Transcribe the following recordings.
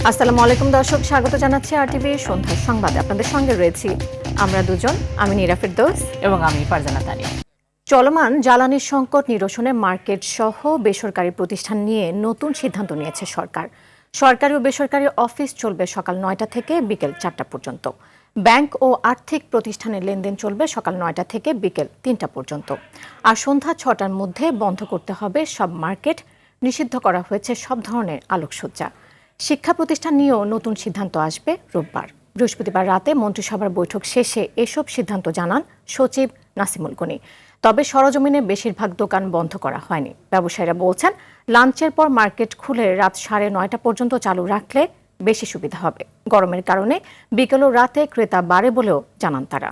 আসসালামু আলাইকুম দর্শক, স্বাগত জানাচ্ছি আরটিভি সন্ধ্যার সংবাদে। আপনাদের সঙ্গে রয়েছি আমরা দুজন, আমি নীরা ফেরদৌস এবং আমি ফারজানা তানিয়া। চলমান জ্বালানির সংকট নিরসনে মার্কেট সহ বেসরকারি প্রতিষ্ঠান নিয়ে নতুন সিদ্ধান্ত নিয়েছে সরকার। সরকারি ও বেসরকারি অফিস চলবে সকাল ৯টা থেকে বিকেল ৪টা পর্যন্ত। ব্যাংক ও আর্থিক প্রতিষ্ঠানের লেনদেন চলবে সকাল ৯টা থেকে বিকেল ৩টা পর্যন্ত। আর সন্ধ্যা ৬টার মধ্যে বন্ধ করতে হবে সব মার্কেট। নিষিদ্ধ করা হয়েছে সব ধরনের আলোকসজ্জা। শিক্ষা প্রতিষ্ঠান নিয়েও নতুন সিদ্ধান্ত আসবে রোববার। বৃহস্পতিবার রাতে মন্ত্রিসভার বৈঠক শেষে এসব সিদ্ধান্ত জানান সচিব নাসিমুল গনি। তবে সরজমিনে বেশিরভাগ দোকান বন্ধ করা হয়নি। ব্যবসায়ীরা বলছেন, লাঞ্চের পর মার্কেট খুলে রাত ৯:৩০ পর্যন্ত চালু রাখলে বেশি সুবিধা হবে। গরমের কারণে বিকেল ও রাতে ক্রেতা বাড়ে বলেও জানান তারা।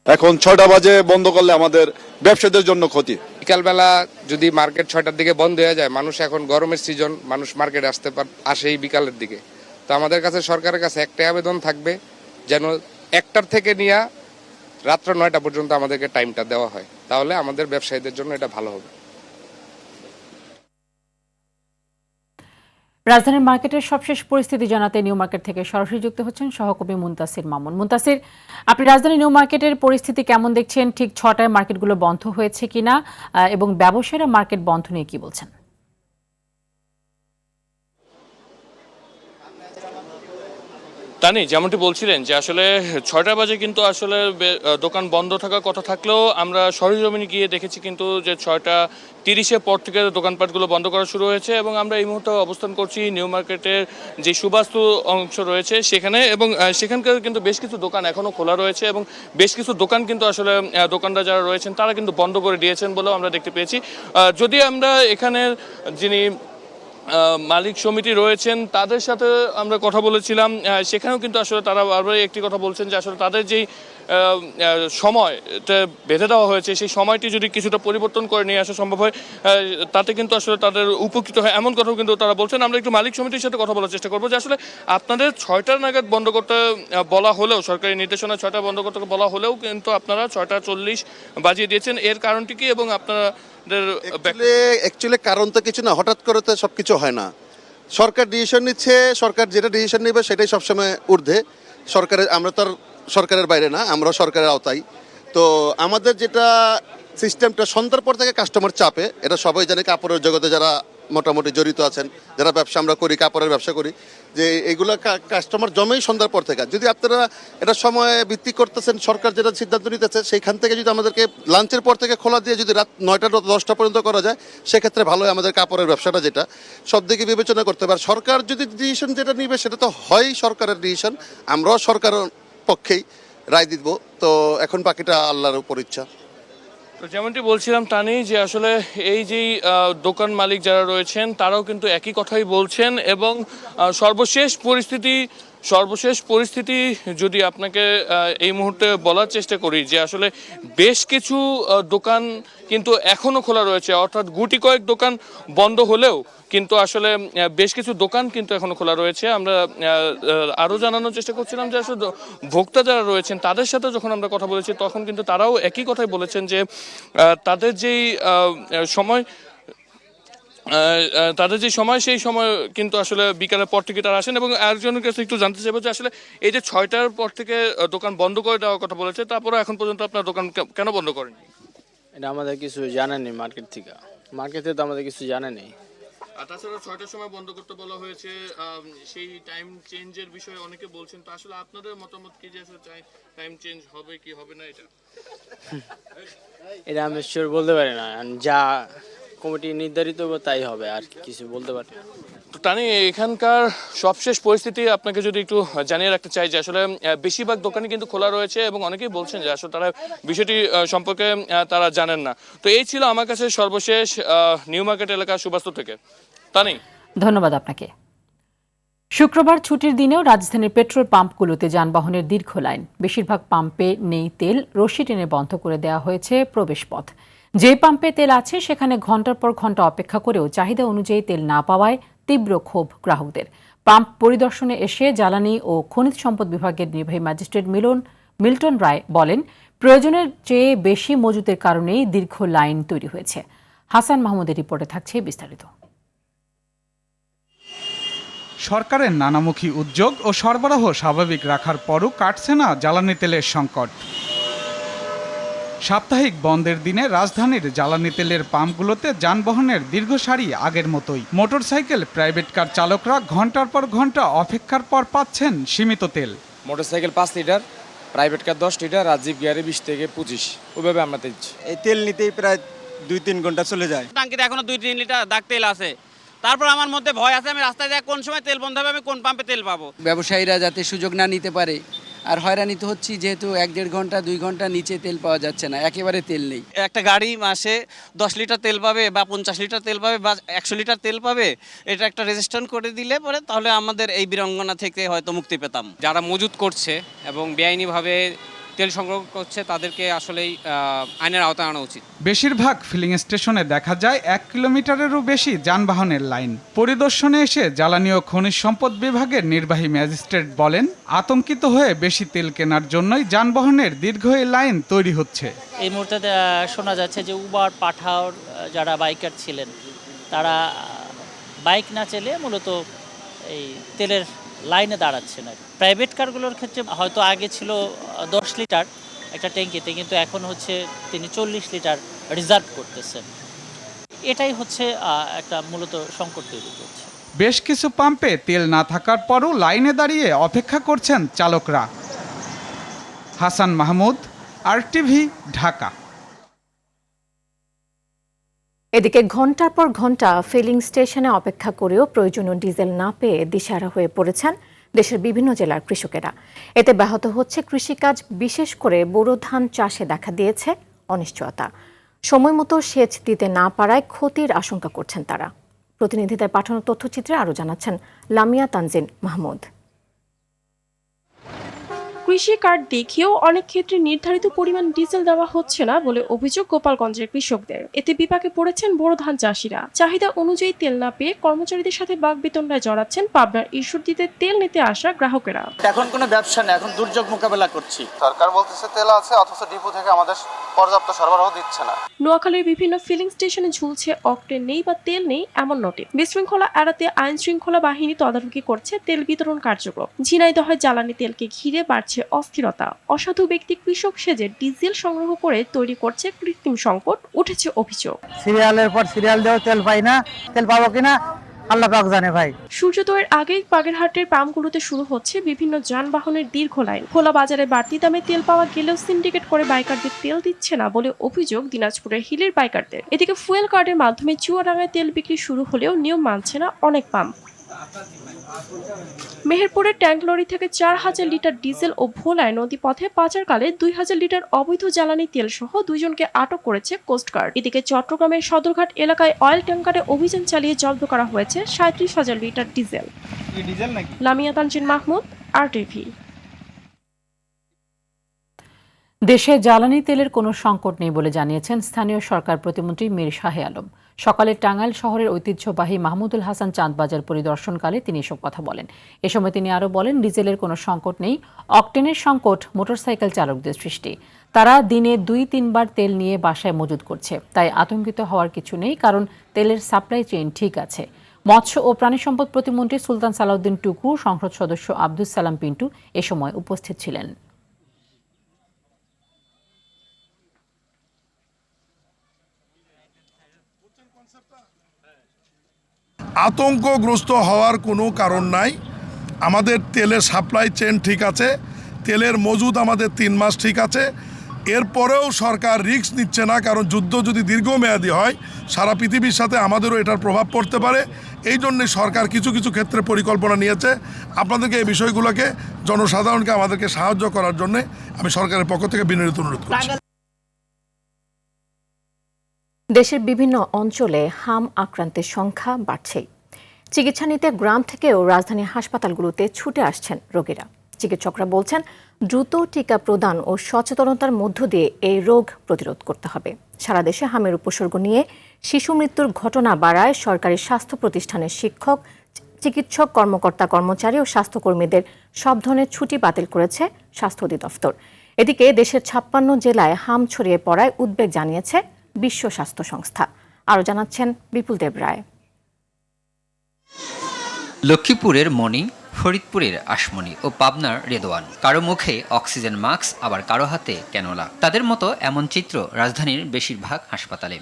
এখন ৬টা বাজে বন্ধ করলে আমাদের ব্যবসায়ীদের জন্য ক্ষতি। বিকালবেলা যদি মার্কেট ৬টার দিকে বন্ধ হয়ে যায়, মানুষ এখন গরমের সিজন, মানুষ মার্কেটে আসে এই বিকালের দিকে। তো আমাদের কাছে সরকারের কাছে একটাই আবেদন থাকবে, যেন ১টার থেকে নিয়ে রাত্র ৯টা পর্যন্ত আমাদেরকে টাইমটা দেওয়া হয়, তাহলে আমাদের ব্যবসায়ীদের জন্য এটা ভালো হবে। রাজধানীর মার্কেটের সবশেষ পরিস্থিতি জানাতে নিউ মার্কেট থেকে সরাসরি যুক্ত হচ্ছেন সহকর্মী মুনতাসির মামুন। মুনতাসির, আপনি রাজধানী নিউ মার্কেটের পরিস্থিতি কেমন দেখছেন? ঠিক ৬টায় মার্কেটগুলো বন্ধ হয়েছে কিনা এবং ব্যবসায়ীরা মার্কেট বন্ধ নিয়ে কি বলছেন? তানি, যেমনটি বলছিলেন যে আসলে ৬টা বাজে কিন্তু আসলে দোকান বন্ধ থাকার কথা থাকলেও আমরা সরেজমিনে গিয়ে দেখেছি কিন্তু যে ৬:৩০ পর থেকে দোকানপাটগুলো বন্ধ করা শুরু হয়েছে এবং আমরা এই মুহূর্তে অবস্থান করছি নিউ মার্কেটের যে সুবাস্তু অংশ রয়েছে সেখানে, এবং সেখানকার কিন্তু বেশ কিছু দোকান এখনও খোলা রয়েছে এবং বেশ কিছু দোকান কিন্তু আসলে দোকানদার যারা রয়েছেন তারা কিন্তু বন্ধ করে দিয়েছেন বলেও আমরা দেখতে পেয়েছি। যদি আমরা এখানের যিনি মালিক সমিতি রয়েছেন তাদের সাথে আমরা কথা বলেছিলাম, সেখানেও কিন্তু আসলে তারা বারবার একটি কথা বলছেন যে আসলে তাদের যেই সময়টা বেঁধে দেওয়া হয়েছে সেই সময়টি যদি কিছুটা পরিবর্তন করে নিয়ে আসা সম্ভব হয় তাতে কিন্তু আসলে তাদের উপকৃত হয়, এমন কথাও কিন্তু তারা বলছেন। আমরা একটু মালিক সমিতির সাথে কথা বলার চেষ্টা করবো যে আসলে আপনাদের ৬টার নাগাদ বন্ধ করতে বলা হলেও, সরকারি নির্দেশনা ৬টা বন্ধ করতে বলা হলেও কিন্তু আপনারা ৬:৪০ বাজিয়ে দিয়েছেন, এর কারণটি কি? এবং আপনারা অ্যাকচুয়ালি কারণ তো কিছু না, হঠাৎ করে তো সবকিছু হয় না। সরকার ডিসিশন নিচ্ছে, সরকার যেটা ডিসিশন নেবে সেটাই সবসময় ঊর্ধ্বে। আমরা তো আর সরকারের বাইরে না, আমরা সরকারের আওতায়। তো আমাদের যেটা সিস্টেমটা সন্ধ্যার পর থেকে কাস্টমার চাপে, এটা সবাই জানে। কাপড়ের জগতে যারা মোটামুটি জড়িত আছেন, যারা ব্যবসা আমরা করি, কাপড়ের ব্যবসা করি, যে এগুলো কাস্টমার জমেই সন্ধ্যার পর থেকে। যদি আপনারা এটা সময় ভিত্তিক করতেছেন, সরকার যেটা সিদ্ধান্ত নিতেছে সেইখান থেকে যদি আমাদেরকে লাঞ্চের পর থেকে খোলা দিয়ে যদি রাত ৯টা ১০টা পর্যন্ত করা যায়, সেক্ষেত্রে ভালো হয়। আমাদের কাপড়ের ব্যবসাটা যেটা সব দিকে বিবেচনা করতে হবে। আর সরকার যদি ডিসিশন যেটা নিবে সেটা তো হয় সরকারের ডিসিশন, আমরাও সরকারের পক্ষেই রায় দিব। তো এখন বাকিটা আল্লাহর উপর ইচ্ছা। তো যেমনটি বলছিলাম তানি, যে আসলে এই যেই দোকান মালিক যারা রয়েছেন তারাও কিন্তু একই কথাই বলছেন এবং সর্বশেষ পরিস্থিতি যদি আপনাকে এই মুহূর্তে বলার চেষ্টা করি যে আসলে বেশ কিছু দোকান কিন্তু এখনও খোলা রয়েছে, অর্থাৎ গুটি কয়েক দোকান বন্ধ হলেও কিন্তু আসলে বেশ কিছু দোকান কিন্তু এখনো খোলা রয়েছে। আমরা আরও জানানোর চেষ্টা করছিলাম যে আসলে ভোক্তা যারা রয়েছেন তাদের সাথে যখন আমরা কথা বলেছি তখন কিন্তু তারাও একই কথাই বলেছেন যে তাদের যেই সময় সেই সময় কিন্তু আসলে বিকালের পর থেকে তারা আসেন। এবং আরেকজনের কাছে একটু জানতে চাইবো যে আসলে এই যে ৬টার পর থেকে দোকান বন্ধ করে দেওয়ার কথা বলেছে, তারপরে এখন পর্যন্ত আপনার দোকান কেন বন্ধ করেননি? এটা আমাদের কিছু জানেনি মার্কেটে তো আমাদের কিছু জানেনি। আর তাছাড়া ৬টার সময় বন্ধ করতে বলা হয়েছে, সেই টাইম চেঞ্জের বিষয়ে অনেকে বলছেন। তো আসলে আপনাদের মতামত কি যে আসলে টাইম চেঞ্জ হবে কি হবে না? এটা আমি শিওর বলতে পারি না, যা কমিটি নির্ধারিত হবে তাই হবে, আর কিছু বলতে পারি না। তো তানি, এখানকার সবশেষ পরিস্থিতি আপনাকে যদি একটু জানিয়ে রাখতে চাই যে আসলে বেশিরভাগ দোকানই কিন্তু খোলা রয়েছে এবং অনেকেই বলছেন যে আসলে তারা বিষয়টি সম্পর্কে তারা জানেন না। তো এই ছিল আমার কাছে সর্বশেষ নিউ মার্কেট এলাকা সুবাস্তু থেকে। তানি, ধন্যবাদ আপনাকে। শুক্রবার ছুটির দিনেও রাজধানীর পেট্রোল পাম্পগুলোতে যানবাহনের দীর্ঘ লাইন। বেশিরভাগ পাম্পে নেই তেল, রশি টেনে বন্ধ করে দেওয়া হয়েছে প্রবেশপথ। যে পাম্পে তেল আছে সেখানে ঘন্টার পর ঘন্টা অপেক্ষা করেও চাহিদা অনুযায়ী তেল না পাওয়ায় তীব্র ক্ষোভ গ্রাহকদের। পাম্প পরিদর্শনে এসে জ্বালানি ও খনিজ সম্পদ বিভাগের নির্বাহী ম্যাজিস্ট্রেট মিল্টন রায় বলেন, প্রয়োজনের চেয়ে বেশি মজুতের কারণেই দীর্ঘ লাইন তৈরি হয়েছে। হাসান মাহমুদের রিপোর্টে থাকছে বিস্তারিত। সরকারের নানামুখী উদ্যোগ ও সরবরাহ স্বাভাবিক রাখার পরও কাটছে না জ্বালানি তেলের সংকট। সাপ্তাহিক বন্ধের দিনে রাজধানীর জ্বালানি তেলের পাম্পগুলোতে যানবাহনের দীর্ঘ সারি আগের মতোই। মোটরসাইকেল, প্রাইভেট কার চালকরা ঘন্টার পর ঘন্টা অপেক্ষার পর পাচ্ছেন সীমিত তেল। Motorcycle 5 litre, private car 10 litre, আর জিপ গিয়ারে 20 থেকে 25, ওইভাবে আমরা দিচ্ছি। এই তেল নিতেই প্রায় 2-3 ঘন্টা চলে যায়। ট্যাঙ্কিতে এখনো 2-3 লিটার দাগ তেল আছে। তারপর আমার মধ্যে ভয় আছে, আমি রাস্তায় যাই কোন সময় তেল বন্ধ হবে, আমি কোন পাম্পে তেল পাবো। ব্যবসায়ীরা যাতে সুযোগ না নিতে পারে, আর হয়রানি তো হচ্ছি, যেহেতু 1-1.5 ঘন্টা 2 ঘন্টা নিচে তেল পাওয়া যাচ্ছে না, একেবারে তেল নেই। একটা গাড়ি মাসে 10 লিটার তেল পাবে বা 50 লিটার তেল পাবে বা 100 লিটার তেল পাবে, এটা একটা রেজিস্ট্রেশন করে দিলে পরে তাহলে আমাদের এই বিড়ম্বনা থেকে হয়তো মুক্তি পেতাম। যারা মজুত করছে এবং বেআইনিভাবে তেল সংগ্রহ করছে তাদেরকে আসলেই আইনের আওতায় আনা উচিত। বেশিরভাগ ফিলিং স্টেশনে দেখা যায় 1 কিলোমিটারেরও বেশি যানবাহনের লাইন। পরিদর্শনে এসে জ্বালানি ও খনিজ সম্পদ বিভাগের নির্বাহী ম্যাজিস্ট্রেট বলেন, আতঙ্কিত হয়ে বেশি তেল কেনার জন্যই যানবাহনের দীর্ঘ এই লাইন তৈরি হচ্ছে। এই মুহূর্তে শোনা যাচ্ছে যে উবার পাঠাওর যারা বাইকার ছিলেন তারা বাইক না চালিয়ে মূলত এই তেলের লাইনে দাঁড়াচ্ছে না। প্রাইভেট কারগুলোর ক্ষেত্রে হয়তো আগে ছিল 10 লিটার একটা ট্যাঙ্কিতে, কিন্তু এখন হচ্ছে তিনি 40 লিটার রিজার্ভ করতেছেন। এটাই হচ্ছে একটা মূলত সংকট তৈরি করছে। বেশ কিছু পাম্পে তেল না থাকার পরও লাইনে দাঁড়িয়ে অপেক্ষা করছেন চালকরা। হাসান মাহমুদ, RTV, ঢাকা। এদিকে ঘন্টার পর ঘন্টা ফিলিং স্টেশনে অপেক্ষা করেও প্রয়োজনীয় ডিজেল না পেয়ে দিশেহারা হয়ে পড়েছেন দেশের বিভিন্ন জেলার কৃষকেরা। এতে ব্যাহত হচ্ছে কৃষিকাজ, বিশেষ করে বোরো ধান চাষে দেখা দিয়েছে অনিশ্চয়তা। সময় মতো সেচ দিতে না পারায় ক্ষতির আশঙ্কা করছেন তারা। প্রতিনিধিদের পাঠানো তথ্যচিত্রে আরও জানাচ্ছেন লামিয়া তানজিন মাহমুদ। কৃষি কার্ড দেখিয়েও অনেক ক্ষেত্রে নির্ধারিত পরিমাণ ডিজেল দেওয়া হচ্ছে না বলে অভিযোগ গোপালগঞ্জের কৃষকদের। এতে বিপাকে পড়েছেন বোরো ধান চাষিরা। চাহিদা অনুযায়ী তেল না পেয়ে কর্মচারীদের সাথে বাকবিতণ্ডায় জড়াচ্ছেন পাবনার ঈশ্বরদীতে তেল নিতে আসা গ্রাহকেরা। এখন কোনো ব্যবসা নেই, এখন দুর্যোগ মোকাবেলা করছি। সরকার বলতেছে তেল আছে, অথচ ডিপো থেকে আমাদের পর্যাপ্ত সরবরাহ দিচ্ছে না। নোয়াখালীর বিভিন্ন ফিলিং স্টেশনে ঝুলছে অকটেন নেই বা তেল নেই এমন নোটিশ। বিশৃঙ্খলা এড়াতে আইন শৃঙ্খলা বাহিনী তদারকি করছে তেল বিতরণ কার্যক্রম। ঝিনাইদহে জ্বালানি তেলকে ঘিরে বাড়ছে অস্থিরতা। অসাধু ব্যক্তি কৃষক সেজে ডিজেল সংগ্রহ করে তৈরি করছে কৃত্রিম সংকট, উঠেছে অভিযোগ। সিরিয়ালের পর সিরিয়াল দেও তেল পাই না, তেল পাবো কিনা আল্লাহ পাক জানে ভাই। সূর্যোদয়ের আগেই বাগেরহাটের পাম্পগুলোতে শুরু হচ্ছে বিভিন্ন যানবাহনের দীর্ঘ লাইন। খোলা বাজারে বাড়তি দামে তেল পাওয়া গেলেও সিন্ডিকেট করে বাইকারদের তেল দিচ্ছে না বলে অভিযোগ দিনাজপুরের হিলের বাইকারদের। এদিকে ফুয়েল কার্ডের মাধ্যমে চুয়াডাঙ্গায় তেল বিক্রি শুরু হলেও নিয়ম মানছে না অনেক পাম্প। মেহেরপুরের ট্যাঙ্ক লরি থেকে 4000 লিটার ডিজেল ও ভোলায় নদীপথে পাচারকালে 2000 লিটার অবৈধ জ্বালানি তেল সহ 2 জনকে আটক করেছে কোস্টগার্ড। এদিকে চট্টগ্রামের সদরঘাট এলাকায় অয়েল ট্যাঙ্কারে অভিযান চালিয়ে জব্দ করা হয়েছে 37,000 litre diesel. Lamia Tanzin Mahmud, RTV। দেশে জ্বালানি তেলের কোনো সংকট নেই বলে জানিয়েছেন স্থানীয় সরকার প্রতিমন্ত্রী মীর শাহে আলম। সকালে টাঙ্গাইল শহরের ঐতিহ্যবাহী মাহমুদুল হাসান চাঁদবাজার পরিদর্শনকালে তিনি এসব কথা বলেন। এ সময় তিনি আরও বলেন, ডিজেলের কোনো সংকট নেই, অকটেনের সংকট মোটরসাইকেল চালকদের সৃষ্টি। তারা দিনে 2-3 বার তেল নিয়ে বাসায় মজুত করছে, তাই আতঙ্কিত হওয়ার কিছু নেই, কারণ তেলের সাপ্লাই চেইন ঠিক আছে। মৎস্য ও প্রাণী সম্পদ প্রতিমন্ত্রী সুলতান সালাউদ্দিন টুকু, সংসদ সদস্য আব্দুস সালাম পিন্টু এ সময় উপস্থিত ছিলেন। আতঙ্কগ্রস্ত হওয়ার কোনো কারণ নাই। আমাদের তেলের সাপ্লাই চেইন ঠিক আছে, তেলের মজুদ আমাদের 3 মাস ঠিক আছে। এরপরেও সরকার রিস্ক নিচ্ছে না, কারণ যুদ্ধ যদি দীর্ঘমেয়াদী হয় সারা পৃথিবীর সাথে আমাদেরও এটার প্রভাব পড়তে পারে। এই জন্যে সরকার কিছু কিছু ক্ষেত্রে পরিকল্পনা নিয়েছে। আপনাদেরকে এই বিষয়গুলোকে, জনসাধারণকে আমাদেরকে সাহায্য করার জন্য আমি সরকারের পক্ষ থেকে বিনীত অনুরোধ করছি। দেশের বিভিন্ন অঞ্চলে হাম আক্রান্তের সংখ্যা বাড়ছেই। চিকিৎসা নিতে গ্রাম থেকেও রাজধানীর হাসপাতালগুলোতে ছুটে আসছেন রোগীরা। চিকিৎসকরা বলছেন দ্রুত টিকা প্রদান ও সচেতনতার মধ্য দিয়ে এই রোগ প্রতিরোধ করতে হবে। সারা দেশে হামের উপসর্গ নিয়ে শিশু মৃত্যুর ঘটনা বাড়ায় সরকারি স্বাস্থ্য প্রতিষ্ঠানের শিক্ষক, চিকিৎসক, কর্মকর্তা, কর্মচারী ও স্বাস্থ্যকর্মীদের সব ধরনের ছুটি বাতিল করেছে স্বাস্থ্য অধিদপ্তর। এদিকে দেশের 56 জেলায় হাম ছড়িয়ে পড়ায় উদ্বেগ জানিয়েছে বিশ্ব স্বাস্থ্য সংস্থা। আরও জানাচ্ছেন বিপুল দেব রায়। লক্ষ্মীপুরের মণি, ফরিদপুরের আশমনি ও পাবনার রেদওয়ান, কারো মুখে অক্সিজেন মাস্ক, আবার কারো হাতে ক্যানোলা। তাদের মতো এমন চিত্র রাজধানীর বেশিরভাগ হাসপাতালে।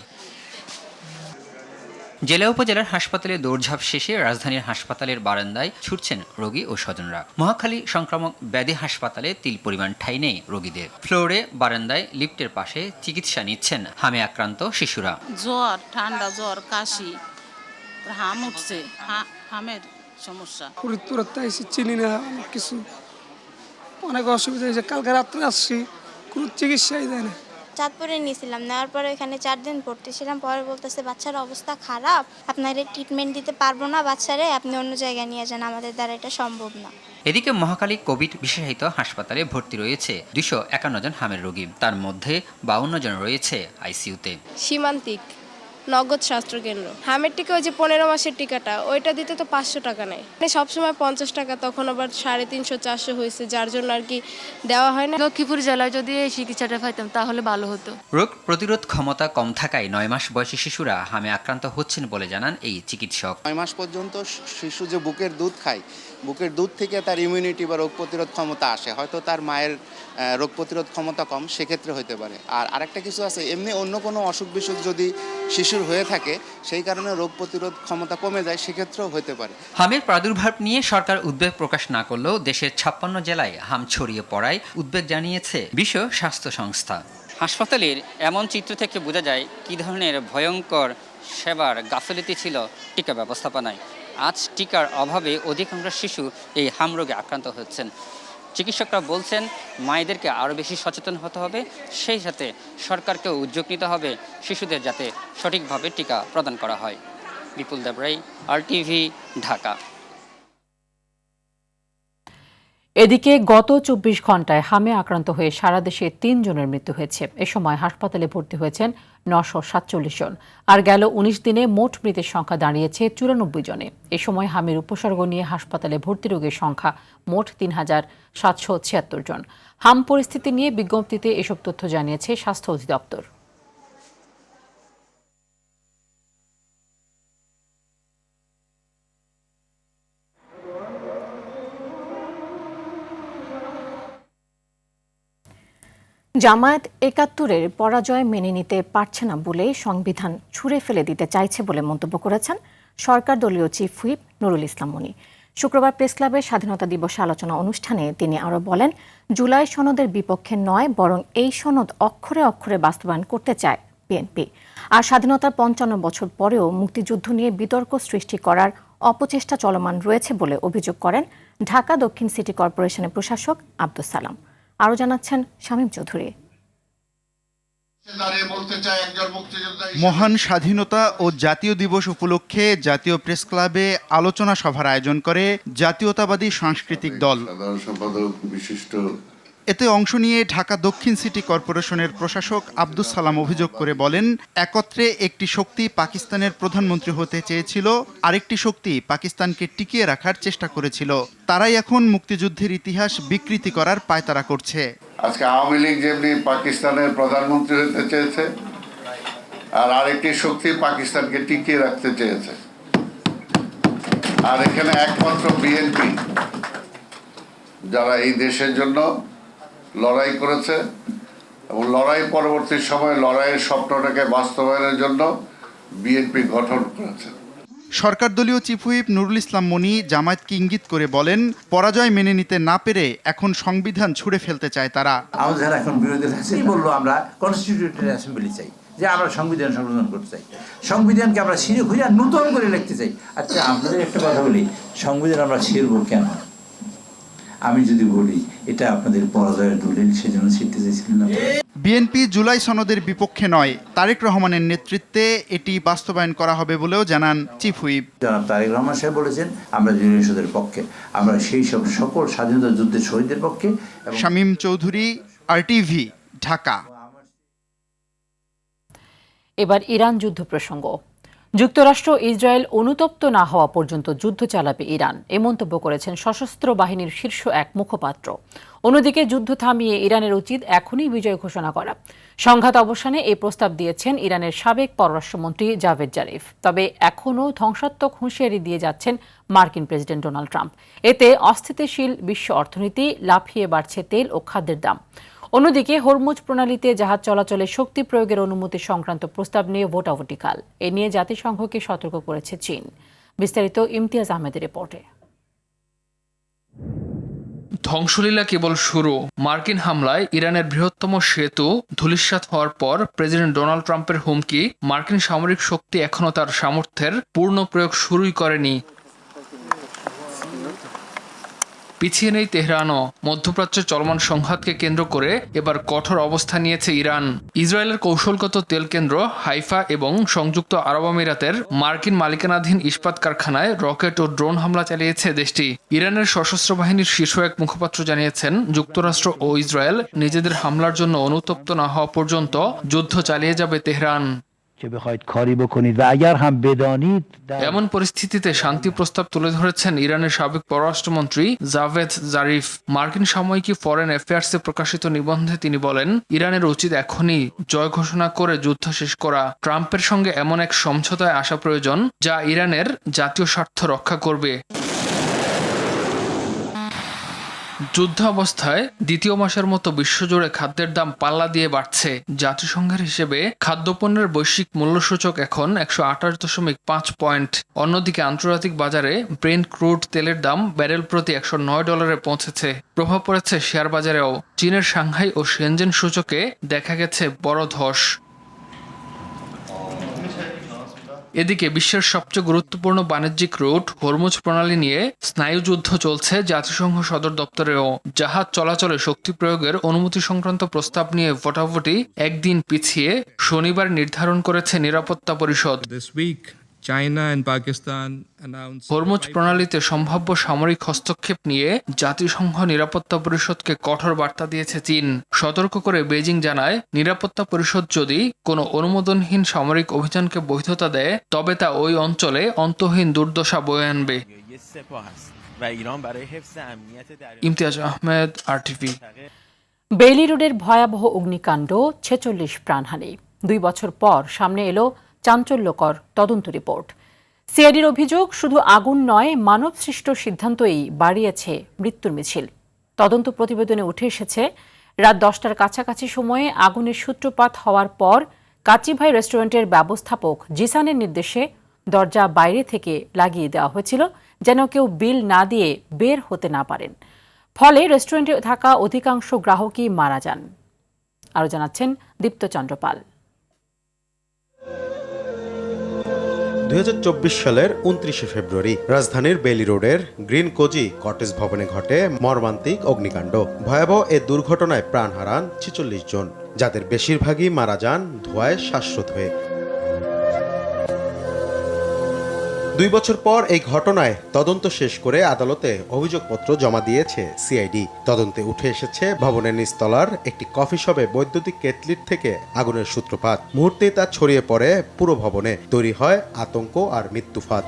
জেলা উপজেলার হাসপাতালে দৌড়ঝাঁপ শেষে রাজধানীর হাসপাতালের বারান্দায় ছুটছেন রোগী ও স্বজনরা। মহাখালী সংক্রামক ব্যাধি হাসপাতালে তিল পরিমাণ ঠাঁই নেই রোগীদের। ফ্লোরে, বারান্দায়, লিফটের পাশে চিকিৎসা নিচ্ছেন হামে আক্রান্ত শিশুরা। জ্বর, ঠান্ডা জ্বর, কাশি, হাম উঠছে, হামের সমস্যা। ফরিদপুরতে এসে চিনি না, অনেক কিছু, অনেক অসুবিধা হয়েছে। কালকে রাত্রে আসছি, কোনো চিকিৎসাই দেয় না। চাঁদপুরে নিয়েছিলাম, নেওয়ার পরে এখানে 4 দিন পড়তেছিলাম। পরে বলতেছে বাচ্চার অবস্থা খারাপ, আপনার ট্রিটমেন্ট দিতে পারবো না বাচ্চারে, আপনি অন্য জায়গায় নিয়ে যান, আমাদের দ্বারা এটা সম্ভব না। এদিকে মহাখালী কোভিড বিশেষায়িত হাসপাতালে ভর্তি রয়েছে 251 জন হামের রোগী। তার মধ্যে 52 জন রয়েছে আইসিইউতে। সীমান্তিক নগদ স্বাস্থ্য কেন্দ্র হামের টিকা, ওই যে 15 মাসের টিকাটা, ওইটা দিতে তো 500 টাকা নেয়, সবসময় 50 টাকা, তখন আবার 350-400 হয়েছে, যার জন্য আর কি দেওয়া হয় না। লক্ষ্মীপুর জেলায় যদি এই চিকিৎসাটা পাইতাম তাহলে ভালো হতো। রোগ প্রতিরোধ ক্ষমতা কম থাকায় 9 মাস বয়সী শিশুরা হামে আক্রান্ত হচ্ছেন বলে জানান এই চিকিৎসক। 9 মাস পর্যন্ত শিশু যে বুকের দুধ খায়, বুকের দুধ থেকে তার ইমিউনিটি বা রোগ প্রতিরোধ ক্ষমতা আসে। হয়তো তার মায়ের রোগ প্রতিরোধ ক্ষমতা কম, সেক্ষেত্রে হতে পারে। আর আরেকটা কিছু আছে, এমনি অন্য কোনো অসুখ বিসুখ যদি শিশুর হয়ে থাকে, সেই কারণে রোগ প্রতিরোধ ক্ষমতা কমে যায়, সেক্ষেত্রেও হতে পারে। হামের প্রাদুর্ভাব নিয়ে সরকার উদ্বেগ প্রকাশ না করলেও দেশের 56 জেলায় হাম ছড়িয়ে পড়ায় উদ্বেগ জানিয়েছে বিশ্ব স্বাস্থ্য সংস্থা। হাসপাতালের এমন চিত্র থেকে বোঝা যায় কী ধরনের ভয়ঙ্কর সেবার গাফিলতি ছিল টিকা ব্যবস্থাপনায়। আজ টিকার অভাবে অধিকাংশ শিশু এই হাম রোগে আক্রান্ত হচ্ছেন। চিকিৎসকরা বলছেন মায়েদেরকে আরও বেশি সচেতন হতে হবে, সেই সাথে সরকারকেও উদ্যোগ নিতে হবে শিশুদের যাতে সঠিকভাবে টিকা প্রদান করা হয়। বিপুল দেবরাই, RTV, ঢাকা। এদিকে গত 24 ঘন্টায় হামে আক্রান্ত হয়ে সারা দেশে 3 জনের মৃত্যু হয়েছে। এ সময় হাসপাতালে ভর্তি হয়েছেন 947 জন। আর গেল 19 দিনে মোট মৃতের সংখ্যা দাঁড়িয়েছে 94 জনে। এ সময় হামের উপসর্গ নিয়ে হাসপাতালে ভর্তি রোগীর সংখ্যা মোট 3776 জন। হাম পরিস্থিতি নিয়ে বিজ্ঞপ্তিতে এসব তথ্য জানিয়েছে স্বাস্থ্য অধিদপ্তর। জামায়াত 71-এর পরাজয় মেনে নিতে পারছে না বলে সংবিধান ছুঁড়ে ফেলে দিতে চাইছে বলে মন্তব্য করেছেন সরকার দলীয় চিফ হুইপ নুরুল ইসলাম মনি। শুক্রবার প্রেস ক্লাবে স্বাধীনতা দিবসে আলোচনা অনুষ্ঠানে তিনি আরও বলেন, জুলাই সনদের বিপক্ষে নয়, বরং এই সনদ অক্ষরে অক্ষরে বাস্তবায়ন করতে চায় বিএনপি। আর স্বাধীনতার 55 বছর পরেও মুক্তিযুদ্ধ নিয়ে বিতর্ক সৃষ্টি করার অপচেষ্টা চলমান রয়েছে বলে অভিযোগ করেন ঢাকা দক্ষিণ সিটি কর্পোরেশনের প্রশাসক আব্দুস সালাম। আরও জানাচ্ছেন শামীম চৌধুরী। মহান স্বাধীনতা ও জাতীয় দিবস উপলক্ষে জাতীয় প্রেস ক্লাবে আলোচনা সভার আয়োজন করে জাতীয়তাবাদী সাংস্কৃতিক দল। এতে অংশ নিয়ে ঢাকা দক্ষিণ সিটি কর্পোরেশনের প্রশাসক আব্দুস সালাম অভিযোগ করে বলেন, একত্রে একটি শক্তি পাকিস্তানের প্রধানমন্ত্রী হতে চেয়েছিল, আরেকটি শক্তি পাকিস্তানকে টিকিয়ে রাখার চেষ্টা করেছিল। তারাই এখন মুক্তিযুদ্ধের ইতিহাস বিকৃতি করার পায়তারা করছে। আজকে আওয়ামী লীগ যেমনি পাকিস্তানের প্রধানমন্ত্রী হতে চেয়েছে, আর আরেকটি শক্তি পাকিস্তানকে টিকিয়ে রাখতে চেয়েছে। আর এখানে একমাত্র বিএনপি যারা এই দেশের জন্য লড়াই করেছে এবং লড়াই পরবর্তী সময় লড়াইয়ের স্বপ্নটাকে বাস্তবায়নের জন্য বিএনপি গঠন করেছে। সরকার দলীয় চিফ হুইপ নুরুল ইসলাম মনি জামায়াতকে ইঙ্গিত করে বলেন, পরাজয় মেনে নিতে না পেরে এখন সংবিধান ছুঁড়ে ফেলতে চায় তারা। আমাদের এখন বিরোধী বললো আমরা কনস্টিটিউশনাল অ্যাসেম্বলি চাই, যে আমরা সংবিধান সংশোধন করতে চাই, সংবিধানকে আমরা ছিঁড়ে খুঁজে নতুন করে লিখতে চাই। আচ্ছা, আপনাদের একটা কথা বলি, সংবিধান আমরা ছিঁড়ব কেন? আমি যদি বলি এটা আপনাদের পরাজয়ের দলিল, সেজন্য ছিটতে চেয়েছিলেন না। বিএনপি জুলাই সনদের বিপক্ষে নয়, তারেক রহমানের নেতৃত্বে এটি বাস্তবায়ন করা হবে বলেও জানান চিফ হুইপ। জনাব তারেক রহমান সাহেব বলেছেন আমরা জুলাই সনদের পক্ষে, আমরা সেই সব সকল স্বাধীনতা যুদ্ধের শহীদদের পক্ষে। শামীম চৌধুরী, RTV, ঢাকা। এবার ইরান যুদ্ধ প্রসঙ্গ। যুক্তরাষ্ট্র ইসরায়েল অনুতপ্ত না হওয়া পর্যন্ত যুদ্ধ চালাবে ইরান, এ মন্তব্য করেছেন সশস্ত্র বাহিনীর শীর্ষ এক মুখপাত্র। অন্যদিকে যুদ্ধ থামিয়ে ইরানের উচিত এখনই বিজয় ঘোষণা করা। সংঘাত অবসানে এই প্রস্তাব দিয়েছেন ইরানের সাবেক পররাষ্ট্রমন্ত্রী জাভেদ জারিফ। তবে এখনও ধ্বংসাত্মক হুঁশিয়ারি দিয়ে যাচ্ছেন মার্কিন প্রেসিডেন্ট ডোনাল্ড ট্রাম্প। এতে অস্থিতিশীল বিশ্ব অর্থনীতি, লাফিয়ে বাড়ছে তেল ও খাদ্যের দাম। অন্যদিকে হরমুজ প্রণালীতে জাহাজ চলাচলে শক্তি প্রয়োগের অনুমতি সংক্রান্ত প্রস্তাব নিয়ে ভোটাভুটি কাল। এ নিয়ে জাতিসংঘকে সতর্ক করেছে চীন। বিস্তারিত ইমতিয়াজ আহমেদের রিপোর্টে। ধ্বংসলীলা কেবল শুরু। মার্কিন হামলায় ইরানের বৃহত্তম সেতু ধূলিসাৎ হওয়ার পর প্রেসিডেন্ট ডোনাল্ড ট্রাম্পের হুমকি, মার্কিন সামরিক শক্তি এখনও তার সামর্থ্যের পূর্ণ প্রয়োগ শুরুই করেনি। পিছিয়ে নেই তেহরানও। মধ্যপ্রাচ্যে চলমান সংঘাতকে কেন্দ্র করে এবার কঠোর অবস্থান নিয়েছে ইরান। ইসরায়েলের কৌশলগত তেল কেন্দ্র হাইফা এবং সংযুক্ত আরব আমিরাতের মার্কিন মালিকানাধীন ইস্পাত কারখানায় রকেট ও ড্রোন হামলা চালিয়েছে দেশটি। ইরানের সশস্ত্র বাহিনীর শীর্ষ এক মুখপাত্র জানিয়েছেন, যুক্তরাষ্ট্র ও ইসরায়েল নিজেদের হামলার জন্য অনুতপ্ত না হওয়া পর্যন্ত যুদ্ধ চালিয়ে যাবে তেহরান। এমন পরিস্থিতিতে শান্তি প্রস্তাব তুলে ধরেছেন ইরানের সাবেক পররাষ্ট্রমন্ত্রী জাভেদ জারিফ। মার্কিন সাময়িকী ফরেন অ্যাফেয়ার্সে প্রকাশিত নিবন্ধে তিনি বলেন, ইরানের উচিত এখনই জয় ঘোষণা করে যুদ্ধ শেষ করা। ট্রাম্পের সঙ্গে এমন এক সমঝোতায় আসা প্রয়োজন যা ইরানের জাতীয় স্বার্থ রক্ষা করবে। যুদ্ধাবস্থায় দ্বিতীয় মাসের মতো বিশ্বজুড়ে খাদ্যের দাম পাল্লা দিয়ে বাড়ছে। জাতিসংঘের হিসেবে খাদ্যপণ্যের বৈশ্বিক মূল্যসূচক এখন 128.5 পয়েন্ট। অন্যদিকে আন্তর্জাতিক বাজারে ব্রেন্ট ক্রুড তেলের দাম ব্যারেল প্রতি $109 পৌঁছেছে। প্রভাব পড়েছে শেয়ার বাজারেও। চীনের সাংহাই ও শেনজেন সূচকে দেখা গেছে বড় ধস। এদিকে বিশ্বের সবচেয়ে গুরুত্বপূর্ণ বাণিজ্যিক রুট হরমুজ প্রণালী নিয়ে স্নায়ুযুদ্ধ চলছে জাতিসংঘ সদর দপ্তরেও। জাহাজ চলাচলে শক্তি প্রয়োগের অনুমতি সংক্রান্ত প্রস্তাব নিয়ে ভোটাভুটি একদিন পিছিয়ে শনিবার নির্ধারণ করেছে নিরাপত্তা পরিষদ। হরমুজ প্রণালীতে সম্ভাব্য সামরিক হস্তক্ষেপ নিয়ে জাতিসংঘ নিরাপত্তা পরিষদকে কঠোর বার্তা দিয়েছে চীন। সতর্ক করে বেজিং জানায়, নিরাপত্তা পরিষদ যদি কোনো অনুমোদনহীন সামরিক অভিযানকে বৈধতা দেয় তবে তা ওই অঞ্চলে অন্তহীন দুর্দশা বয়ে আনবে। ইমতিয়াজ আহমেদ, RTV। বেইলি রোডের ভয়াবহ অগ্নিকাণ্ড, 46 প্রাণহানি। 2 বছর পর সামনে এলো চাঞ্চল্যকর তদন্ত রিপোর্ট। সিআইডির অভিযোগ, শুধু আগুন নয়, মানব সৃষ্ট সিদ্ধান্তই বাড়িয়েছে মৃত্যুর মিছিল। তদন্ত প্রতিবেদনে উঠে এসেছে, রাত 10টার কাছাকাছি সময়ে আগুনের সূত্রপাত হওয়ার পর কাচিভাই রেস্টুরেন্টের ব্যবস্থাপক জিসানের নির্দেশে দরজা বাইরে থেকে লাগিয়ে দেওয়া হয়েছিল, যেন কেউ বিল না দিয়ে বের হতে না পারেন। ফলে রেস্টুরেন্টে থাকা অধিকাংশ গ্রাহকই মারা যান। আরও জানাচ্ছেন দীপ্তচন্দ্র পাল। 2024 সালের 29 ফেব্রুয়ারি রাজধানীর বেইলি রোডের গ্রিন কোজি কটেজ ভবনে ঘটে মর্মান্তিক অগ্নিকাণ্ড। ভয়াবহ এ দুর্ঘটনায় প্রাণ হারান 46 জন, যাদের বেশিরভাগই মারা যান ধোঁয়ায় শ্বাসরোধ হয়ে। 2 বছর পর এই ঘটনায় তদন্ত শেষ করে আদালতে অভিযোগপত্র জমা দিয়েছে সিআইডি। তদন্তে উঠে এসেছে ভবনের নিচতলার একটি কফি শপে বৈদ্যুতিক কেটলির থেকে আগুনের সূত্রপাত। মুহূর্তেই তা ছড়িয়ে পড়ে পুরো ভবনে। তৈরি হয় আতঙ্ক আর মৃত্যুফাত।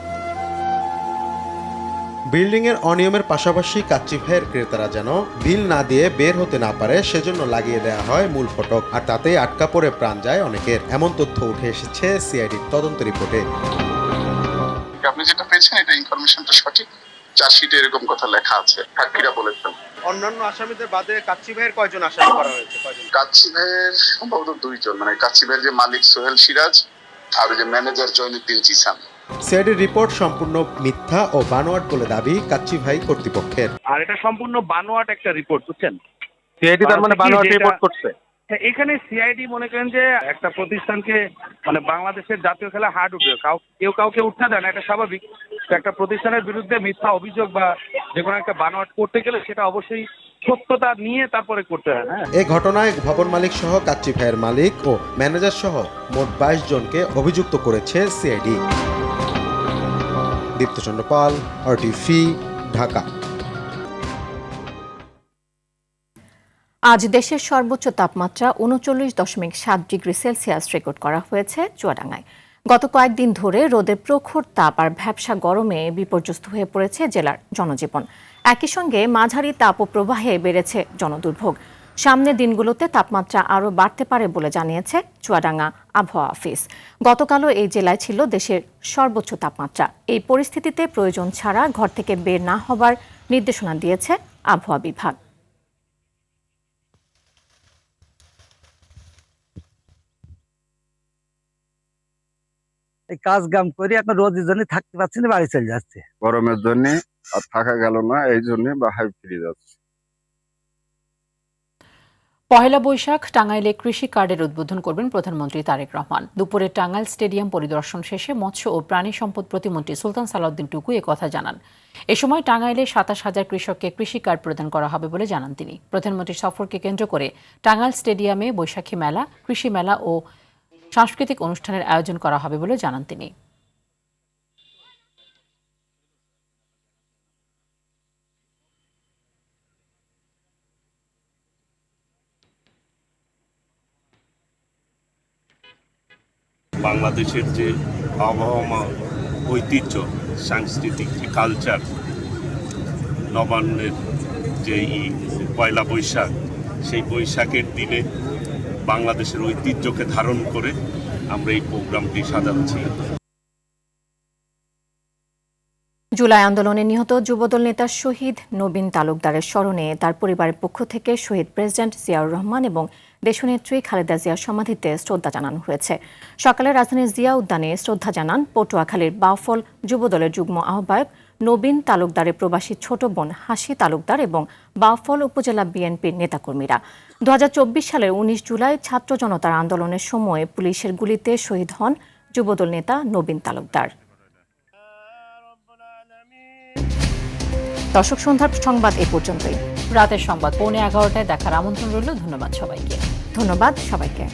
বিল্ডিংয়ের অনিয়মের পাশাপাশি কাচ্চিভাইয়ের ক্রেতারা যেন বিল না দিয়ে বের হতে না পারে সেজন্য লাগিয়ে দেওয়া হয় মূল ফটক, আর তাতেই আটকা পড়ে প্রাণ যায় অনেকের। এমন তথ্য উঠে এসেছে সিআইডির তদন্ত রিপোর্টে। আপনি যেটা পেয়েছেন এটা ইনফরমেশনটা সঠিক, চার্জশিটে এরকম কথা লেখা আছে, সাক্ষীরা বলেছেন। অন্যান্য আসামিদের বাদে কাচ্চি ভাইয়ের কয়জন আসামি করা হয়েছে? কাচ্চি ভাইয়ের সম্ভবত 2 জন, মানে কাচ্চি ভাইয়ের যে মালিক সোহেল সিরাজ আর যে ম্যানেজার জয়নুদ্দিন জিসান। সিআইডির রিপোর্ট সম্পূর্ণ মিথ্যা ও বানোয়াট বলে দাবি কাচ্চি ভাই কর্তৃপক্ষের। আর এটা সম্পূর্ণ বানোয়াট একটা রিপোর্ট, বুঝছেন? সিআইডি তার মানে বানোয়াট রিপোর্ট করছে। এখানে সিআইডি মনে করেন যে একটা প্রতিষ্ঠানকে মানে বাংলাদেশের জাতীয় খেলা হার্ড উঠবে, কেউ কাউকে উঠতে দেয় না, এটা স্বাভাবিক। তো একটা প্রতিষ্ঠানের বিরুদ্ধে মিথ্যা অভিযোগ বা যে কোনো একটা বানোয়াট করতে গেলে সেটা অবশ্যই সত্যতা নিয়ে তারপরে করতে হয়। হ্যাঁ, এই ঘটনায় ভবন মালিক সহ কাচ্চি ভাইয়ের মালিক ও ম্যানেজার সহ মোট 22 জনকে অভিযুক্ত করেছে সিআইডি। দীপ্তচন্দ্র পাল, RTV, ঢাকা। আজ দেশের সর্বোচ্চ তাপমাত্রা 39.7 ডিগ্রি সেলসিয়াস রেকর্ড করা হয়েছে চুয়াডাঙ্গায়। গত কয়েকদিন ধরে রোদের প্রখর তাপ আর ভ্যাপসা গরমে বিপর্যস্ত হয়ে পড়েছে জেলার জনজীবন। একই সঙ্গে মাঝারি তাপপ্রবাহে বেড়েছে জনদুর্ভোগ। সামনের দিনগুলোতে তাপমাত্রা আরও বাড়তে পারে বলে জানিয়েছে চুয়াডাঙ্গা আবহাওয়া অফিস। গতকালও এই জেলায় ছিল দেশের সর্বোচ্চ তাপমাত্রা। এই পরিস্থিতিতে প্রয়োজন ছাড়া ঘর থেকে বের না হবার নির্দেশনা দিয়েছে আবহাওয়া বিভাগ। এই কাজ কাম করে এখন রোদের জন্য থাকতে পারছি না, বাড়ি চলে যাচ্ছে। গরমের জন্য আর থাকা গেল না, এই জন্য বাহাই ফিরে যাচ্ছে। পহেলা বৈশাখ টাঙ্গাইলে কৃষি কার্ডের উদ্বোধন করবেন প্রধানমন্ত্রী তারেক রহমান। দুপুরে টাঙ্গাইল স্টেডিয়াম পরিদর্শন শেষে মৎস্য ও প্রাণী সম্পদ প্রতিমন্ত্রী সুলতান সালাউদ্দিন টুকু কথা জানান। এ সময় টাঙ্গাইলে 27,000 কৃষককে কৃষি কার্ড প্রদান করা হবে বলে জানান তিনি। প্রধানমন্ত্রীর সফরকে কেন্দ্র করে টাঙ্গাইল স্টেডিয়ামে বৈশাখী মেলা, কৃষি মেলা ও সাংস্কৃতিক অনুষ্ঠানের আয়োজন করা হবে বলে জানান তিনি। বাংলাদেশের যে আবহাওয়া, ঐতিহ্য, সাংস্কৃতিক কালচার, নবান্নের যে পয়লা বৈশাখ, সেই বৈশাখের দিনে বাংলাদেশের ঐতিহ্যকে ধারণ করে আমরা এই প্রোগ্রামটি সাজাচ্ছি। জুলাই আন্দোলনে নিহত যুবদল নেতা শহীদ নবীন তালুকদারের স্মরণে তার পরিবারের পক্ষ থেকে শহীদ প্রেসিডেন্ট জিয়াউর রহমান এবং দেশনেত্রী খালেদা জিয়ার সমাধিতে শ্রদ্ধা জানানো হয়েছে। সকালে রাজধানীর জিয়া উদ্যানে শ্রদ্ধা জানান পটুয়াখালীর বাউফল যুবদলের যুগ্ম আহ্বায়ক নবীন তালুকদারের প্রবাসী ছোট বোন হাসি তালুকদার এবং বাউফল উপজেলা বিএনপির নেতাকর্মীরা। 2024 সালের 19 জুলাই ছাত্র জনতার আন্দোলনের সময় পুলিশের গুলিতে শহীদ হন যুবদল নেতা নবীন তালুকদার। দর্শক, সন্ধ্যার সংবাদ এ পর্যন্তই। রাতের সংবাদ 11:15 দেখার আমন্ত্রণ রইল। ধন্যবাদ সবাইকে।